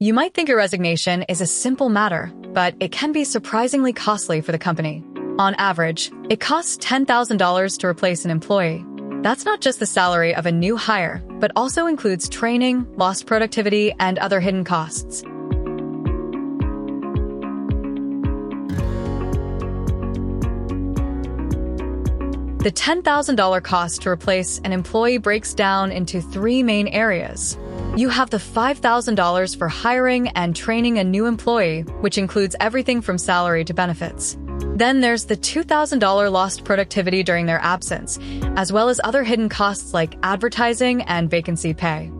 You might think a resignation is a simple matter, but it can be surprisingly costly for the company. On average, it costs $10,000 to replace an employee. That's not just the salary of a new hire, but also includes training, lost productivity, and other hidden costs. The $10,000 cost to replace an employee breaks down into three main areas. You have the $5,000 for hiring and training a new employee, which includes everything from salary to benefits. Then there's the $2,000 lost productivity during their absence, as well as other hidden costs like advertising and vacancy pay.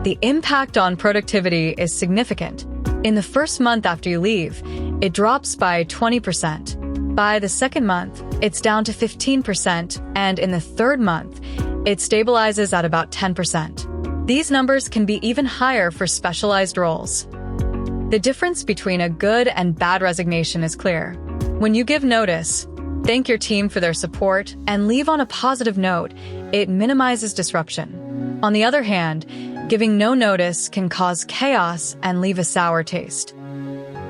The impact on productivity is significant. In the first month after you leave, it drops by 20%. By the second month, it's down to 15%, and in the third month, it stabilizes at about 10%. These numbers can be even higher for specialized roles. The difference between a good and bad resignation is clear. When you give notice, thank your team for their support, and leave on a positive note, it minimizes disruption. On the other hand, giving no notice can cause chaos and leave a sour taste.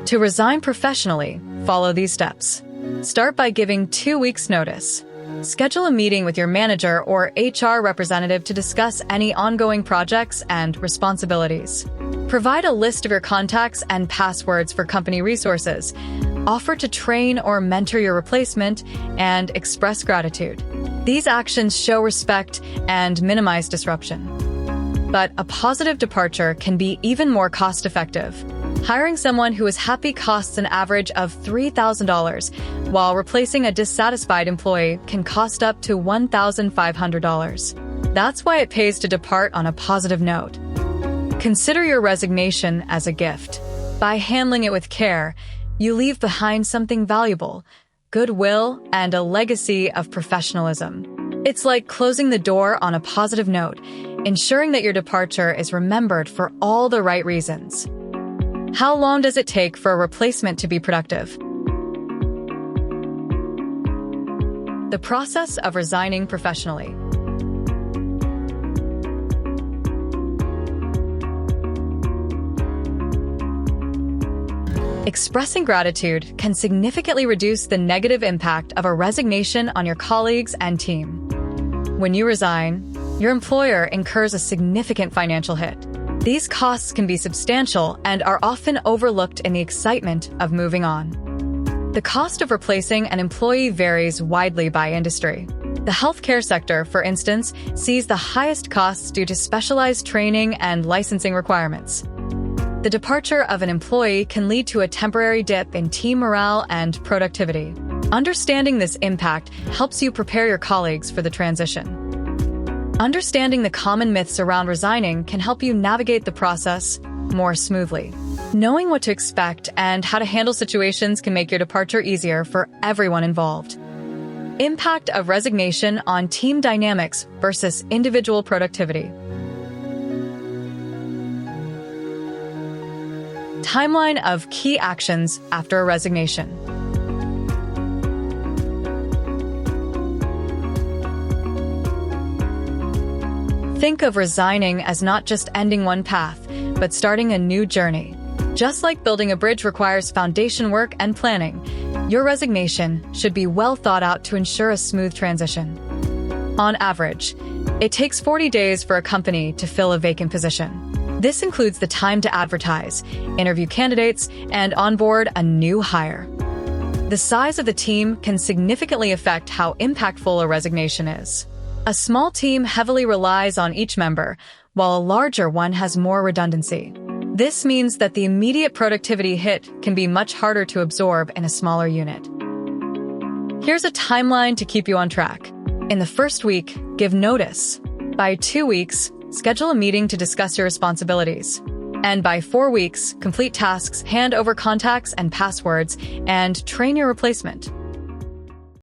To resign professionally, follow these steps. Start by giving 2 weeks' notice. Schedule a meeting with your manager or HR representative to discuss any ongoing projects and responsibilities. Provide a list of your contacts and passwords for company resources. Offer to train or mentor your replacement, and express gratitude. These actions show respect and minimize disruption. But a positive departure can be even more cost-effective. Hiring someone who is happy costs an average of $3,000, while replacing a dissatisfied employee can cost up to $1,500. That's why it pays to depart on a positive note. Consider your resignation as a gift. By handling it with care, you leave behind something valuable, goodwill, and a legacy of professionalism. It's like closing the door on a positive note, ensuring that your departure is remembered for all the right reasons. How long does it take for a replacement to be productive? The process of resigning professionally. Expressing gratitude can significantly reduce the negative impact of a resignation on your colleagues and team. When you resign, your employer incurs a significant financial hit. These costs can be substantial and are often overlooked in the excitement of moving on. The cost of replacing an employee varies widely by industry. The healthcare sector, for instance, sees the highest costs due to specialized training and licensing requirements. The departure of an employee can lead to a temporary dip in team morale and productivity. Understanding this impact helps you prepare your colleagues for the transition. Understanding the common myths around resigning can help you navigate the process more smoothly. Knowing what to expect and how to handle situations can make your departure easier for everyone involved. Impact of resignation on team dynamics versus individual productivity. Timeline of key actions after a resignation. Think of resigning as not just ending one path, but starting a new journey. Just like building a bridge requires foundation work and planning, your resignation should be well thought out to ensure a smooth transition. On average, it takes 40 days for a company to fill a vacant position. This includes the time to advertise, interview candidates, and onboard a new hire. The size of the team can significantly affect how impactful a resignation is. A small team heavily relies on each member, while a larger one has more redundancy. This means that the immediate productivity hit can be much harder to absorb in a smaller unit. Here's a timeline to keep you on track. In the first week, give notice. By 2 weeks, schedule a meeting to discuss your responsibilities. And by 4 weeks, complete tasks, hand over contacts and passwords, and train your replacement.